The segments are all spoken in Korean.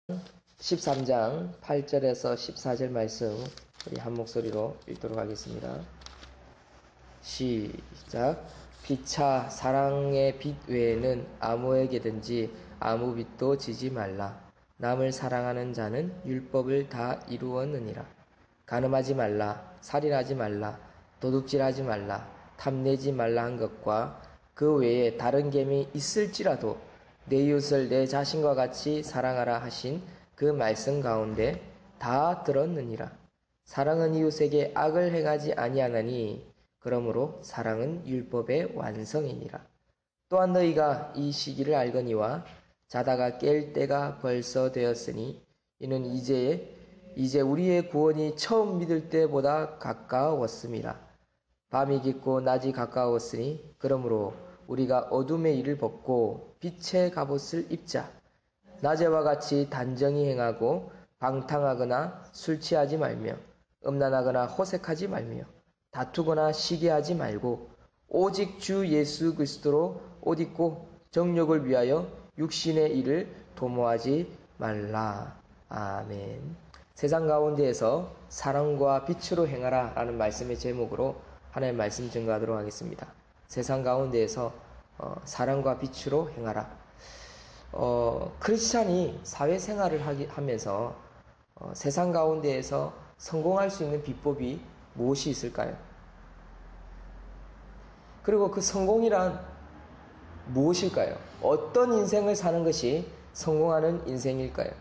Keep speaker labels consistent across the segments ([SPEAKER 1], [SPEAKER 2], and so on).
[SPEAKER 1] 13장 8절에서 14절 말씀 우리 한 목소리로 읽도록 하겠습니다. 시작. 피차 사랑의 빛 외에는 아무에게든지 아무 빛도 지지 말라. 남을 사랑하는 자는 율법을 다 이루었느니라. 간음하지 말라, 살인하지 말라, 도둑질하지 말라, 탐내지 말라 한 것과 그 외에 다른 계명이 있을지라도 내 이웃을 내 자신과 같이 사랑하라 하신 그 말씀 가운데 다 들었느니라. 사랑은 이웃에게 악을 행하지 아니하나니 그러므로 사랑은 율법의 완성이니라. 또한 너희가 이 시기를 알거니와 자다가 깰 때가 벌써 되었으니 이는 이제 우리의 구원이 처음 믿을 때보다 가까웠음이라. 밤이 깊고 낮이 가까웠으니 그러므로 우리가 어둠의 일을 벗고 빛의 갑옷을 입자. 낮에와 같이 단정히 행하고 방탕하거나 술 취하지 말며 음란하거나 호색하지 말며 다투거나 시기하지 말고 오직 주 예수 그리스도로 옷 입고 정욕을 위하여 육신의 일을 도모하지 말라. 아멘. 세상 가운데에서 사랑과 빛으로 행하라 라는 말씀의 제목으로 하나님의 말씀 증거하도록 하겠습니다. 세상 가운데에서 사랑과 빛으로 행하라. 크리스찬이 사회생활을 하면서 세상 가운데에서 성공할 수 있는 비법이 무엇이 있을까요? 그리고 그 성공이란 무엇일까요? 어떤 인생을 사는 것이 성공하는 인생일까요?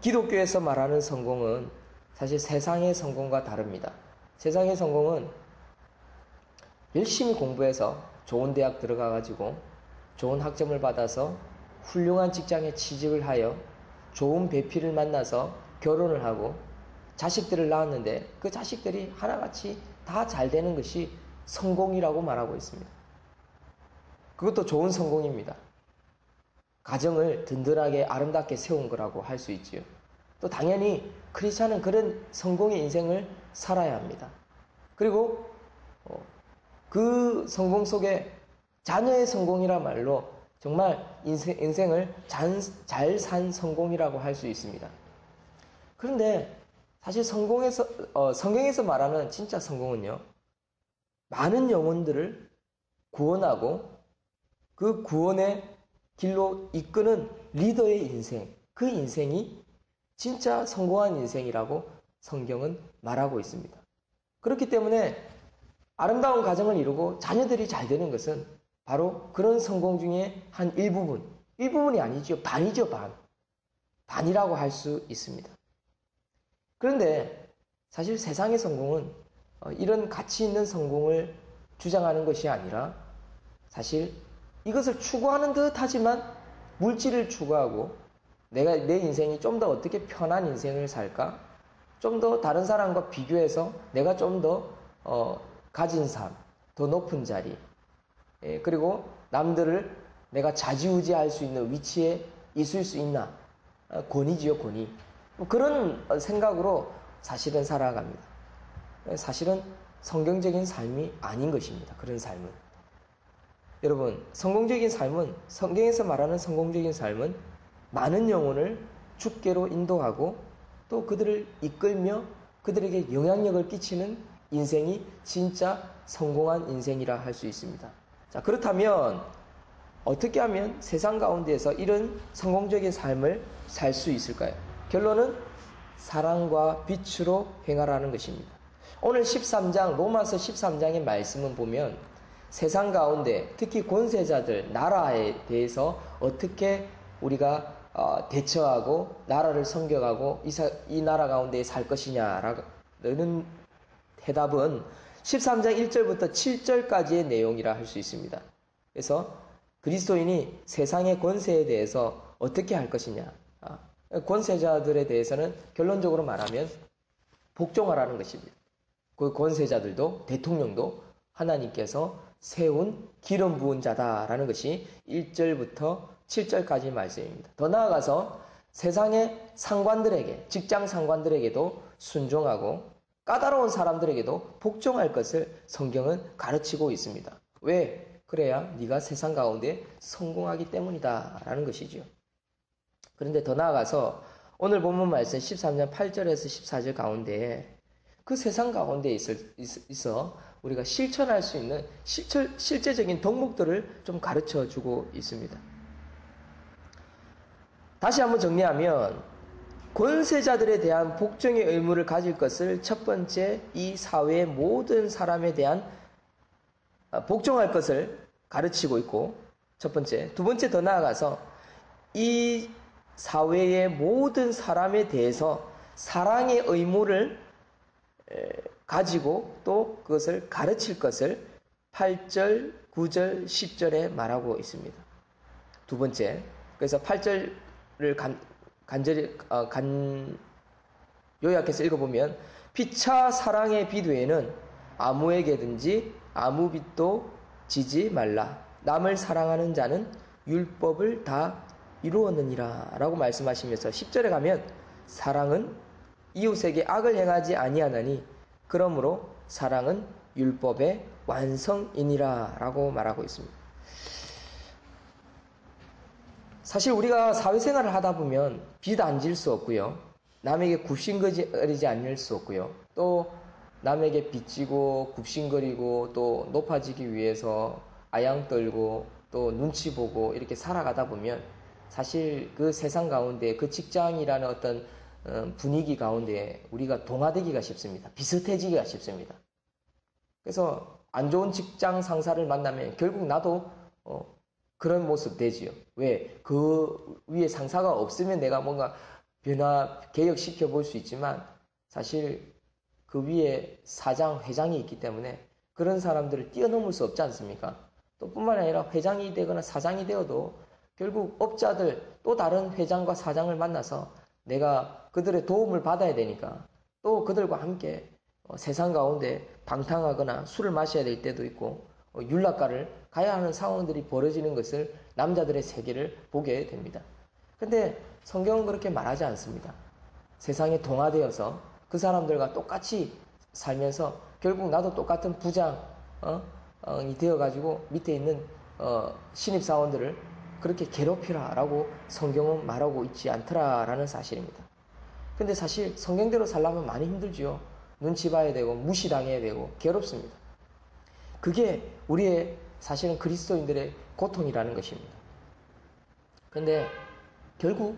[SPEAKER 1] 기독교에서 말하는 성공은 사실 세상의 성공과 다릅니다. 세상의 성공은 열심히 공부해서 좋은 대학 들어가가지고 좋은 학점을 받아서 훌륭한 직장에 취직을 하여 좋은 배필을 만나서 결혼을 하고 자식들을 낳았는데 그 자식들이 하나같이 다 잘 되는 것이 성공이라고 말하고 있습니다. 그것도 좋은 성공입니다. 가정을 든든하게 아름답게 세운 거라고 할 수 있지요. 또 당연히 크리스찬은 그런 성공의 인생을 살아야 합니다. 그리고 그 성공 속에 자녀의 성공이란 말로 정말 인생을 잘 산 성공이라고 할 수 있습니다. 그런데 사실 성경에서 말하는 진짜 성공은요, 많은 영혼들을 구원하고 그 구원의 길로 이끄는 리더의 인생, 그 인생이 진짜 성공한 인생이라고 성경은 말하고 있습니다. 그렇기 때문에 아름다운 가정을 이루고 자녀들이 잘 되는 것은 바로 그런 성공 중에 한 일부분이 아니죠. 반이죠, 반. 반이라고 할 수 있습니다. 그런데 사실 세상의 성공은 이런 가치 있는 성공을 주장하는 것이 아니라 사실 이것을 추구하는 듯 하지만 물질을 추구하고 내 인생이 좀 더 어떻게 편한 인생을 살까? 좀 더 다른 사람과 비교해서 내가 좀 더 가진 삶, 더 높은 자리, 그리고 남들을 내가 좌지우지할 수 있는 위치에 있을 수 있나? 권위지요, 권위. 그런 생각으로 사실은 살아갑니다. 사실은 성경적인 삶이 아닌 것입니다. 그런 삶은. 여러분, 성공적인 삶은, 성경에서 말하는 성공적인 삶은 많은 영혼을 주께로 인도하고 또 그들을 이끌며 그들에게 영향력을 끼치는 인생이 진짜 성공한 인생이라 할 수 있습니다. 자, 그렇다면 어떻게 하면 세상 가운데에서 이런 성공적인 삶을 살 수 있을까요? 결론은 사랑과 빛으로 행하라는 것입니다. 오늘 13장, 로마서 13장의 말씀은 보면 세상 가운데 특히 권세자들, 나라에 대해서 어떻게 우리가 대처하고 나라를 섬겨가고 이 나라 가운데 살 것이냐라는 해답은 13장 1절부터 7절까지의 내용이라 할 수 있습니다. 그래서 그리스도인이 세상의 권세에 대해서 어떻게 할 것이냐. 권세자들에 대해서는 결론적으로 말하면 복종하라는 것입니다. 그 권세자들도 대통령도 하나님께서 세운 기름 부은 자다라는 것이 1절부터 7절까지 말씀입니다. 더 나아가서 세상의 상관들에게, 직장 상관들에게도 순종하고 까다로운 사람들에게도 복종할 것을 성경은 가르치고 있습니다. 왜? 그래야 네가 세상 가운데 성공하기 때문이다 라는 것이지요. 그런데 더 나아가서 오늘 본문 말씀 13장 8절에서 14절 가운데에 그 세상 가운데 있어 우리가 실천할 수 있는 실제적인 덕목들을 좀 가르쳐 주고 있습니다. 다시 한번 정리하면 권세자들에 대한 복종의 의무를 가질 것을 첫 번째, 이 사회의 모든 사람에 대한 복종할 것을 가르치고 있고, 첫 번째. 두 번째, 더 나아가서 이 사회의 모든 사람에 대해서 사랑의 의무를 가지고 또 그것을 가르칠 것을 8절, 9절, 10절에 말하고 있습니다. 두 번째. 그래서 8절을 간절히 요약해서 읽어보면, 피차 사랑의 빛 외에는 아무에게든지 아무 빛도 지지 말라. 남을 사랑하는 자는 율법을 다 이루었느니라 라고 말씀하시면서 10절에 가면, 사랑은 이웃에게 악을 행하지 아니하나니 그러므로 사랑은 율법의 완성이니라 라고 말하고 있습니다. 사실 우리가 사회생활을 하다 보면 빚 안 질 수 없고요. 남에게 굽신거리지 않을 수 없고요. 또 남에게 빚지고 굽신거리고 또 높아지기 위해서 아양 떨고 또 눈치 보고 이렇게 살아가다 보면 사실 그 세상 가운데 그 직장이라는 어떤 분위기 가운데 우리가 동화되기가 쉽습니다. 비슷해지기가 쉽습니다. 그래서 안 좋은 직장 상사를 만나면 결국 나도 그런 모습 되지요. 왜? 그 위에 상사가 없으면 내가 뭔가 개혁시켜 볼 수 있지만 사실 그 위에 사장, 회장이 있기 때문에 그런 사람들을 뛰어넘을 수 없지 않습니까? 또 뿐만 아니라 회장이 되거나 사장이 되어도 결국 업자들 또 다른 회장과 사장을 만나서 내가 그들의 도움을 받아야 되니까 또 그들과 함께 세상 가운데 방탕하거나 술을 마셔야 될 때도 있고 율락가를 가야 하는 상황들이 벌어지는 것을 남자들의 세계를 보게 됩니다. 근데 성경은 그렇게 말하지 않습니다. 세상에 동화되어서 그 사람들과 똑같이 살면서 결국 나도 똑같은 부장이 되어가지고 밑에 있는 신입사원들을 그렇게 괴롭히라라고 성경은 말하고 있지 않더라라는 사실입니다. 근데 사실 성경대로 살려면 많이 힘들지요. 눈치 봐야 되고 무시당해야 되고 괴롭습니다. 그게 우리의 사실은 그리스도인들의 고통이라는 것입니다. 근데 결국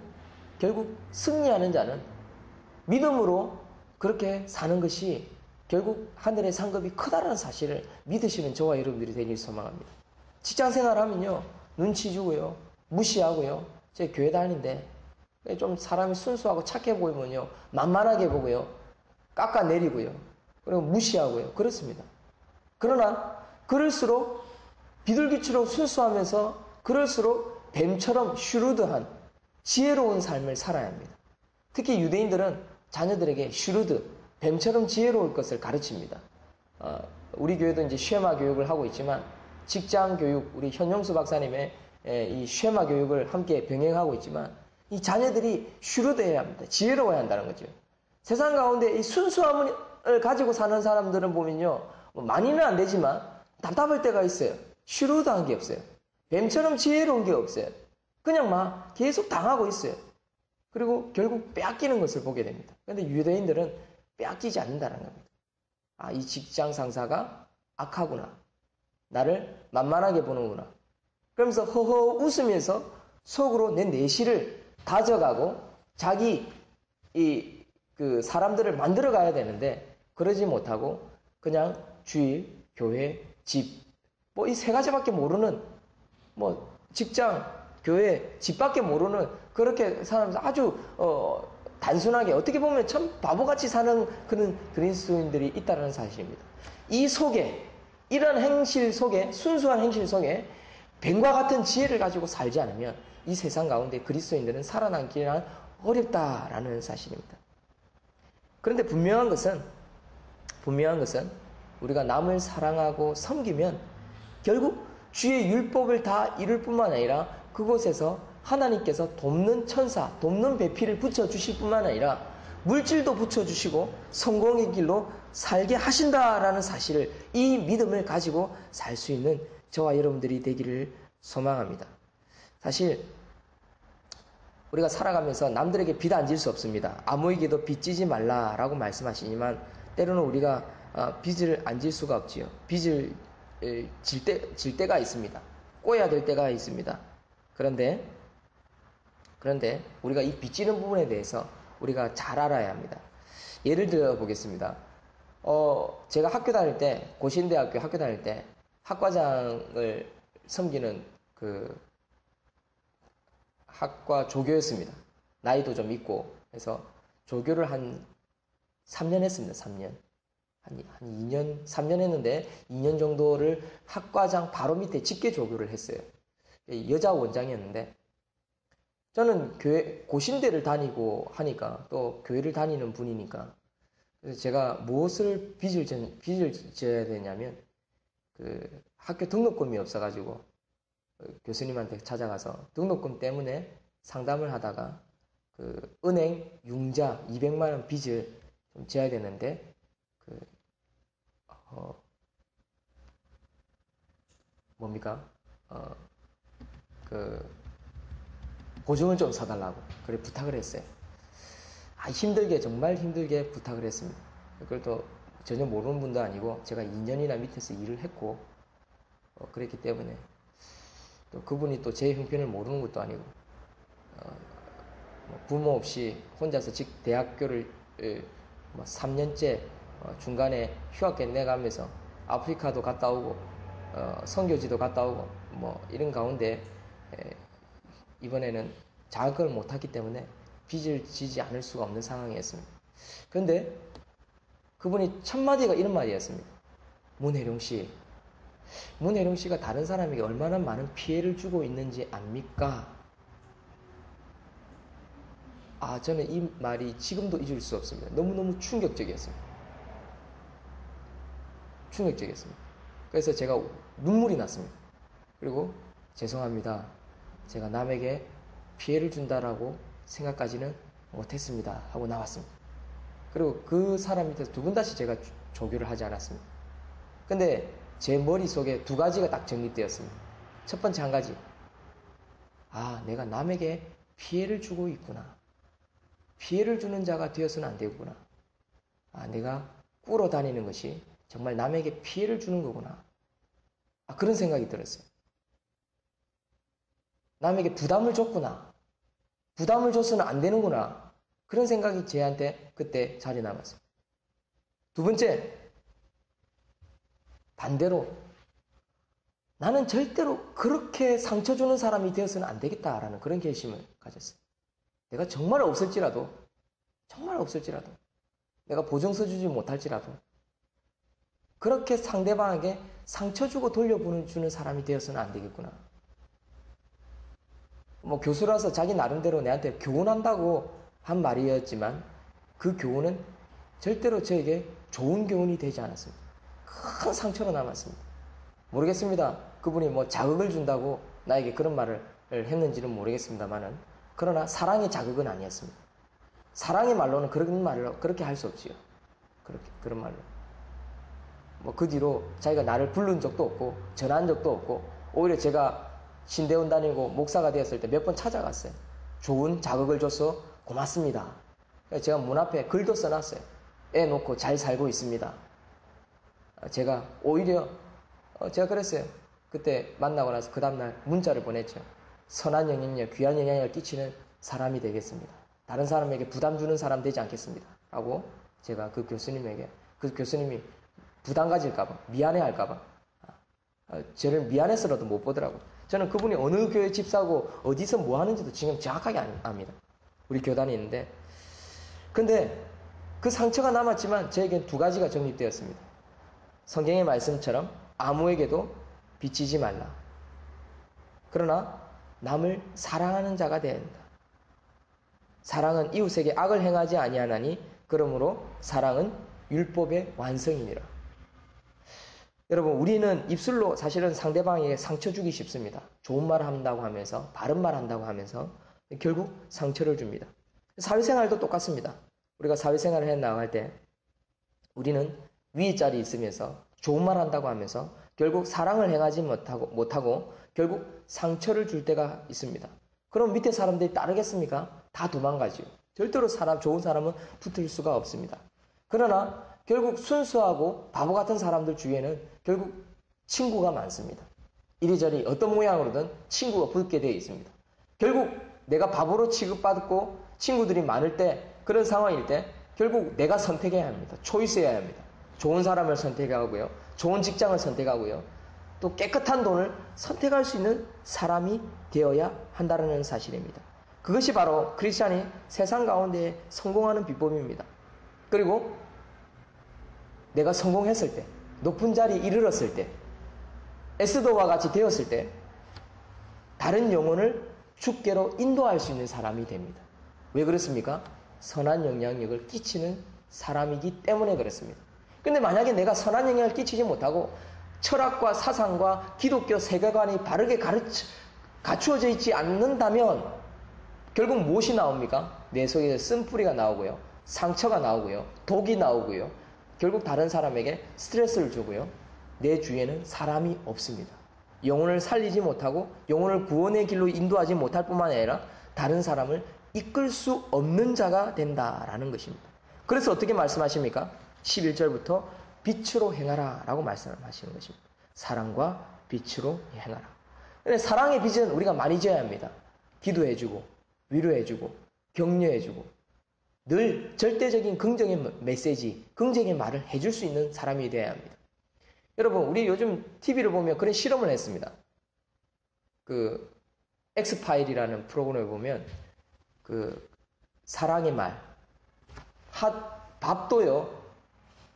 [SPEAKER 1] 승리하는 자는 믿음으로 그렇게 사는 것이 결국 하늘의 상급이 크다라는 사실을 믿으시는 저와 여러분들이 되길 소망합니다. 직장 생활하면요, 눈치 주고요, 무시하고요. 제 교회 다니는데 좀 사람이 순수하고 착해 보이면요, 만만하게 보고요, 깎아내리고요, 그리고 무시하고요. 그렇습니다. 그러나 그럴수록 비둘기처럼 순수하면서 그럴수록 뱀처럼 슈루드한 지혜로운 삶을 살아야 합니다. 특히 유대인들은 자녀들에게 슈루드, 뱀처럼 지혜로울 것을 가르칩니다. 우리 교회도 이제 쉐마 교육을 하고 있지만 직장 교육, 우리 현용수 박사님의 이 쉐마 교육을 함께 병행하고 있지만 이 자녀들이 슈루드해야 합니다. 지혜로워야 한다는 거죠. 세상 가운데 이 순수함을 가지고 사는 사람들은 보면요, 많이는 안 되지만 답답할 때가 있어요. 슈루드한 게 없어요. 뱀처럼 지혜로운 게 없어요. 그냥 막 계속 당하고 있어요. 그리고 결국 빼앗기는 것을 보게 됩니다. 그런데 유대인들은 빼앗기지 않는다는 겁니다. 아, 이 직장 상사가 악하구나. 나를 만만하게 보는구나. 그러면서 허허 웃으면서 속으로 내 내실을 다져가고 자기 그 사람들을 만들어 가야 되는데 그러지 못하고 그냥 주일, 교회, 집, 뭐 이 세 가지밖에 모르는 직장, 교회, 집밖에 모르는 그렇게 사람들 아주 단순하게 어떻게 보면 참 바보같이 사는 그런 그리스도인들이 있다는 사실입니다. 이 속에 이런 행실 속에 순수한 행실 속에 뱀과 같은 지혜를 가지고 살지 않으면 이 세상 가운데 그리스도인들은 살아남기란 어렵다라는 사실입니다. 그런데 분명한 것은 우리가 남을 사랑하고 섬기면 결국 주의 율법을 다 이룰 뿐만 아니라 그곳에서 하나님께서 돕는 천사, 돕는 배필을 붙여주실 뿐만 아니라 물질도 붙여주시고 성공의 길로 살게 하신다라는 사실을, 이 믿음을 가지고 살 수 있는 저와 여러분들이 되기를 소망합니다. 사실 우리가 살아가면서 남들에게 빚 안 질 수 없습니다. 아무에게도 빚 지지 말라라고 말씀하시지만 때로는 우리가 빚을 안 질 수가 없지요. 빚을 질 때가 있습니다. 꼬여야 될 때가 있습니다. 그런데 우리가 이 빚지는 부분에 대해서 우리가 잘 알아야 합니다. 예를 들어 보겠습니다. 제가 학교 다닐 때, 고신대학교 학교 다닐 때 학과장을 섬기는 그 학과 조교였습니다. 나이도 좀 있고 해서 조교를 한 3년 했습니다. 3년. 한 2년, 3년 했는데 2년 정도를 학과장 바로 밑에 직계 조교를 했어요. 여자 원장이었는데 저는 고신대를 다니고 하니까 또 교회를 다니는 분이니까 그래서 제가 무엇을 빚을 져야 되냐면 그 학교 등록금이 없어가지고 교수님한테 찾아가서 등록금 때문에 상담을 하다가 그 은행 융자 200만 원 빚을 좀 져야 되는데 보증을 좀 사달라고 그래 부탁을 했어요. 정말 힘들게 부탁을 했습니다. 그래도 전혀 모르는 분도 아니고 제가 2년이나 밑에서 일을 했고 그랬기 때문에 또 그분이 또 제 형편을 모르는 것도 아니고 부모 없이 혼자서 대학교를 3년째 중간에 휴학계 내가면서 아프리카도 갔다 오고 선교지도 갔다 오고 이런 가운데 이번에는 자격을 못했기 때문에 빚을 지지 않을 수가 없는 상황이었습니다. 그런데 그분이 첫 마디가 이런 말이었습니다. 문혜룡 씨가 다른 사람에게 얼마나 많은 피해를 주고 있는지 압니까? 저는 이 말이 지금도 잊을 수 없습니다. 너무너무 충격적이었습니다. 그래서 제가 눈물이 났습니다. 그리고 죄송합니다. 제가 남에게 피해를 준다라고 생각까지는 못했습니다. 하고 나왔습니다. 그리고 그 사람 밑에서 두 번 다시 제가 조교를 하지 않았습니다. 근데 제 머릿속에 두 가지가 딱 정립되었습니다. 첫 번째 한 가지. 내가 남에게 피해를 주고 있구나. 피해를 주는 자가 되어서는 안 되구나. 내가 꾸러 다니는 것이 정말 남에게 피해를 주는 거구나. 그런 생각이 들었어요. 남에게 부담을 줬구나. 부담을 줘서는 안 되는구나. 그런 생각이 제한테 그때 자리 남았습니다. 두 번째, 반대로 나는 절대로 그렇게 상처 주는 사람이 되어서는 안 되겠다라는 그런 결심을 가졌어요. 내가 정말 없을지라도 내가 보증서 주지 못할지라도 그렇게 상대방에게 상처 주고 돌려주는 사람이 되어서는 안 되겠구나. 교수라서 자기 나름대로 내한테 교훈한다고 한 말이었지만 그 교훈은 절대로 저에게 좋은 교훈이 되지 않았습니다. 큰 상처로 남았습니다. 모르겠습니다. 그분이 자극을 준다고 나에게 그런 말을 했는지는 모르겠습니다만은 그러나 사랑의 자극은 아니었습니다. 사랑의 말로는 그런 말을 그렇게 할 수 없지요. 그런 말로. 그 뒤로 자기가 나를 부른 적도 없고 전한 적도 없고 오히려 제가 신대원 다니고 목사가 되었을 때 몇 번 찾아갔어요. 좋은 자극을 줘서 고맙습니다. 제가 문 앞에 글도 써놨어요. 애 놓고 잘 살고 있습니다. 제가 오히려 제가 그랬어요. 그때 만나고 나서 그 다음날 문자를 보냈죠. 선한 영향력, 귀한 영향력을 끼치는 사람이 되겠습니다. 다른 사람에게 부담 주는 사람 되지 않겠습니다. 라고 제가 그 교수님이 부담 가질까봐, 미안해할까봐, 저를 미안해서라도 못 보더라고요. 저는 그분이 어느 교회 집사고 어디서 뭐 하는지도 지금 정확하게 압니다. 우리 교단이 있는데. 근데 그 상처가 남았지만 저에겐 두 가지가 정립되었습니다. 성경의 말씀처럼 아무에게도 빚지지 말라. 그러나 남을 사랑하는 자가 되어야 된다. 사랑은 이웃에게 악을 행하지 아니하나니 그러므로 사랑은 율법의 완성이니라. 여러분, 우리는 입술로 사실은 상대방에게 상처 주기 쉽습니다. 좋은 말 한다고 하면서, 바른 말 한다고 하면서 결국 상처를 줍니다. 사회생활도 똑같습니다. 우리가 사회생활을 해 나갈 때 우리는 위에 자리에 있으면서 좋은 말 한다고 하면서 결국 사랑을 행하지 못하고 결국 상처를 줄 때가 있습니다. 그럼 밑에 사람들이 따르겠습니까? 다 도망가죠. 절대로 좋은 사람은 붙을 수가 없습니다. 그러나 결국 순수하고 바보 같은 사람들 주위에는 결국 친구가 많습니다. 이리저리 어떤 모양으로든 친구가 붙게 되어 있습니다. 결국 내가 바보로 취급받고 친구들이 많을 때, 그런 상황일 때 결국 내가 선택해야 합니다. 초이스해야 합니다. 좋은 사람을 선택하고요. 좋은 직장을 선택하고요. 또 깨끗한 돈을 선택할 수 있는 사람이 되어야 한다는 사실입니다. 그것이 바로 크리스찬이 세상 가운데 성공하는 비법입니다. 그리고 내가 성공했을 때, 높은 자리에 이르렀을 때, 에스더와 같이 되었을 때 다른 영혼을 주께로 인도할 수 있는 사람이 됩니다. 왜 그렇습니까? 선한 영향력을 끼치는 사람이기 때문에 그렇습니다. 근데 만약에 내가 선한 영향을 끼치지 못하고 철학과 사상과 기독교 세계관이 바르게 갖추어져 있지 않는다면 결국 무엇이 나옵니까? 내 속에 쓴뿌리가 나오고요. 상처가 나오고요. 독이 나오고요. 결국 다른 사람에게 스트레스를 주고요. 내 주위에는 사람이 없습니다. 영혼을 살리지 못하고 영혼을 구원의 길로 인도하지 못할 뿐만 아니라 다른 사람을 이끌 수 없는 자가 된다라는 것입니다. 그래서 어떻게 말씀하십니까? 11절부터 빛으로 행하라 라고 말씀하시는 것입니다. 사랑과 빛으로 행하라. 근데 사랑의 빛은 우리가 많이 져야 합니다. 기도해주고 위로해주고 격려해주고 늘 절대적인 긍정의 메시지, 긍정의 말을 해줄 수 있는 사람이 되어야 합니다. 여러분, 우리 요즘 TV를 보면 그런 실험을 했습니다. 그 엑스파일이라는 프로그램을 보면 그 사랑의 말, 밥도요.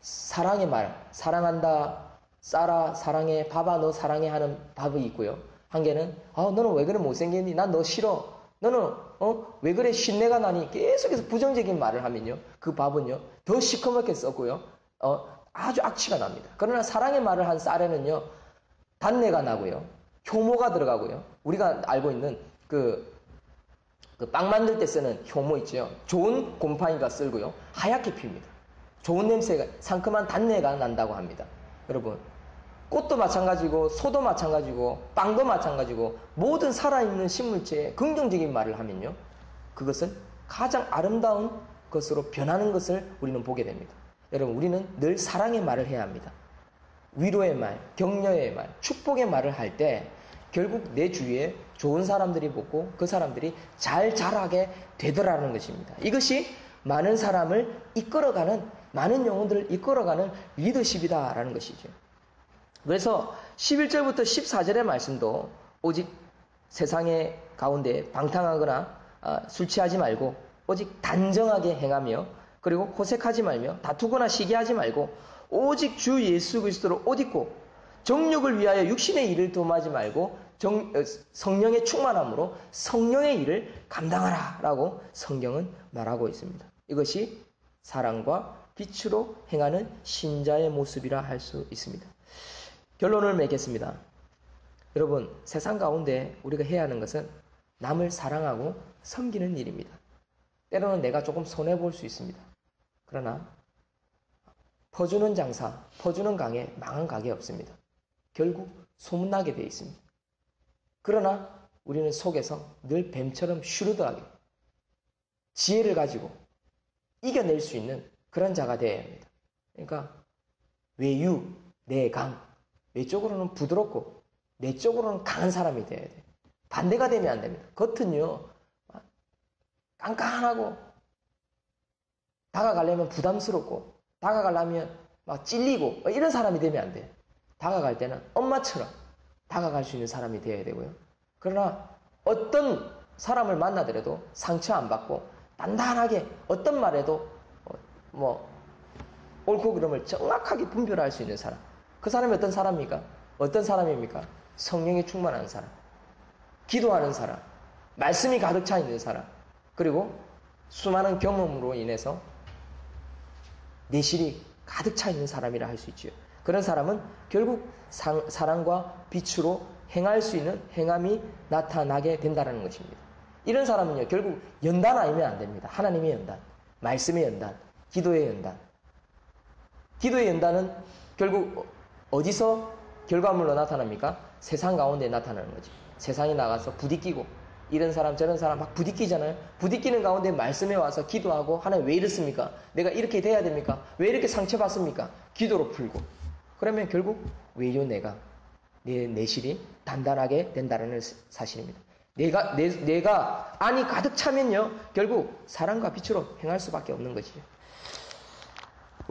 [SPEAKER 1] 사랑의 말, 사랑한다, 쌀아, 사랑해, 밥아, 너 사랑해 하는 밥이 있고요. 한 개는 너는 왜 그래 못생겼니? 난 너 싫어. 너는 왜 그래 신내가 나니? 계속해서 부정적인 말을 하면요. 그 밥은요. 더 시커멓게 썩고요. 아주 악취가 납니다. 그러나 사랑의 말을 한 쌀에는요. 단내가 나고요. 효모가 들어가고요. 우리가 알고 있는 그 빵 만들 때 쓰는 효모 있죠. 좋은 곰팡이가 쓸고요. 하얗게 핍니다. 좋은 냄새가, 상큼한 단내가 난다고 합니다. 여러분, 꽃도 마찬가지고 소도 마찬가지고 빵도 마찬가지고 모든 살아있는 식물체에 긍정적인 말을 하면요. 그것은 가장 아름다운 것으로 변하는 것을 우리는 보게 됩니다. 여러분, 우리는 늘 사랑의 말을 해야 합니다. 위로의 말, 격려의 말, 축복의 말을 할 때 결국 내 주위에 좋은 사람들이 붙고 그 사람들이 잘 자라게 되더라는 것입니다. 이것이 많은 사람을 이끌어가는, 많은 영혼들을 이끌어가는 리더십이다라는 것이죠. 그래서 11절부터 14절의 말씀도 오직 세상의 가운데 방탕하거나 술 취하지 말고 오직 단정하게 행하며 그리고 호색하지 말며 다투거나 시기하지 말고 오직 주 예수 그리스도로 옷 입고 정욕을 위하여 육신의 일을 도모하지 말고 성령의 충만함으로 성령의 일을 감당하라 라고 성경은 말하고 있습니다. 이것이 사랑과 빛으로 행하는 신자의 모습이라 할 수 있습니다. 결론을 맺겠습니다. 여러분, 세상 가운데 우리가 해야 하는 것은 남을 사랑하고 섬기는 일입니다. 때로는 내가 조금 손해볼 수 있습니다. 그러나 퍼주는 장사, 퍼주는 강에 망한 가게 없습니다. 결국 소문나게 되어 있습니다. 그러나 우리는 속에서 늘 뱀처럼 슈르드하게 지혜를 가지고 이겨낼 수 있는 그런 자가 되어야 합니다. 그러니까 외유, 내강, 외적으로는 부드럽고 내적으로는 강한 사람이 되어야 돼요. 반대가 되면 안 됩니다. 겉은요 깐깐하고 다가가려면 부담스럽고 다가가려면 막 찔리고 이런 사람이 되면 안 돼요. 다가갈 때는 엄마처럼 다가갈 수 있는 사람이 되어야 되고요. 그러나 어떤 사람을 만나더라도 상처 안 받고 단단하게 어떤 말에도 옳고 그름을 정확하게 분별할 수 있는 사람. 그 사람이 어떤 사람입니까? 어떤 사람입니까? 성령이 충만한 사람, 기도하는 사람, 말씀이 가득 차 있는 사람, 그리고 수많은 경험으로 인해서 내실이 가득 차 있는 사람이라 할 수 있지요. 그런 사람은 결국 사랑과 빛으로 행할 수 있는 행함이 나타나게 된다는 것입니다. 이런 사람은요, 결국 연단 아니면 안 됩니다. 하나님의 연단, 말씀의 연단, 기도의 연단. 기도의 연단은 결국 어디서 결과물로 나타납니까? 세상 가운데 나타나는 거지. 세상에 나가서 부딪히고 이런 사람 저런 사람 막 부딪히잖아요. 부딪히는 가운데 말씀에 와서 기도하고 하나님 왜 이렇습니까? 내가 이렇게 돼야 됩니까? 왜 이렇게 상처받습니까? 기도로 풀고 그러면 결국 왜요 내가 내 내실이 단단하게 된다는 사실입니다. 내가 안이 가득 차면요 결국 사랑과 빛으로 행할 수밖에 없는 것이죠.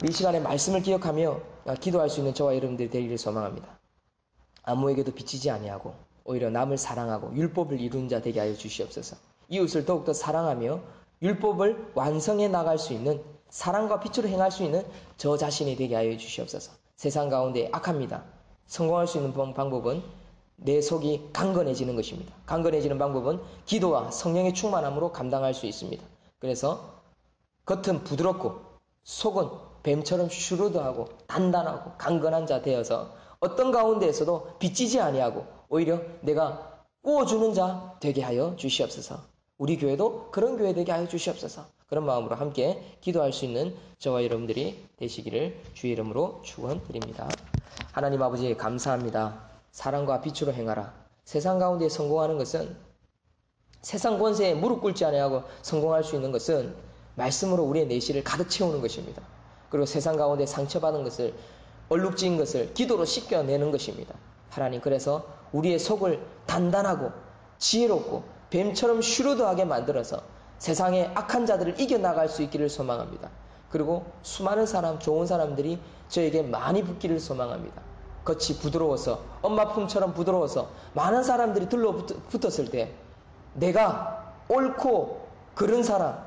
[SPEAKER 1] 우리 이 시간에 말씀을 기억하며 기도할 수 있는 저와 여러분들이 되기를 소망합니다. 아무에게도 비치지 아니하고 오히려 남을 사랑하고 율법을 이룬 자 되게 하여 주시옵소서. 이웃을 더욱더 사랑하며 율법을 완성해 나갈 수 있는 사랑과 빛으로 행할 수 있는 저 자신이 되게 하여 주시옵소서. 세상 가운데 악합니다. 성공할 수 있는 방법은 내 속이 강건해지는 것입니다. 강건해지는 방법은 기도와 성령의 충만함으로 감당할 수 있습니다. 그래서 겉은 부드럽고 속은 뱀처럼 슈르드하고 단단하고 강건한 자 되어서 어떤 가운데에서도 비치지 아니하고 오히려 내가 꾸어주는 자 되게 하여 주시옵소서. 우리 교회도 그런 교회 되게 하여 주시옵소서. 그런 마음으로 함께 기도할 수 있는 저와 여러분들이 되시기를 주의 이름으로 축원드립니다. 하나님 아버지 감사합니다. 사랑과 빛으로 행하라. 세상 가운데 성공하는 것은 세상 권세에 무릎 꿇지 아니하고 성공할 수 있는 것은 말씀으로 우리의 내실을 가득 채우는 것입니다. 그리고 세상 가운데 상처받은 것을 얼룩진 것을 기도로 씻겨내는 것입니다. 하나님 그래서 우리의 속을 단단하고 지혜롭고 뱀처럼 슈르드하게 만들어서 세상의 악한 자들을 이겨나갈 수 있기를 소망합니다. 그리고 수많은 사람, 좋은 사람들이 저에게 많이 붙기를 소망합니다. 겉이 부드러워서 엄마 품처럼 부드러워서 많은 사람들이 들러붙었을 때 내가 옳고 그른 사람,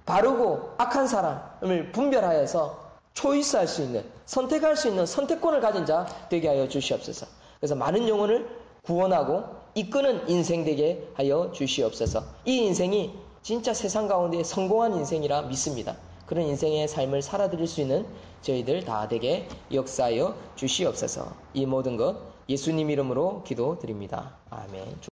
[SPEAKER 1] 바르고 악한 사람을 분별하여서 초이스할 수 있는, 선택할 수 있는 선택권을 가진 자 되게 하여 주시옵소서. 그래서 많은 영혼을 구원하고 이끄는 인생 되게 하여 주시옵소서. 이 인생이 진짜 세상 가운데 성공한 인생이라 믿습니다. 그런 인생의 삶을 살아드릴 수 있는 저희들 다 되게 역사하여 주시옵소서. 이 모든 것 예수님 이름으로 기도드립니다. 아멘.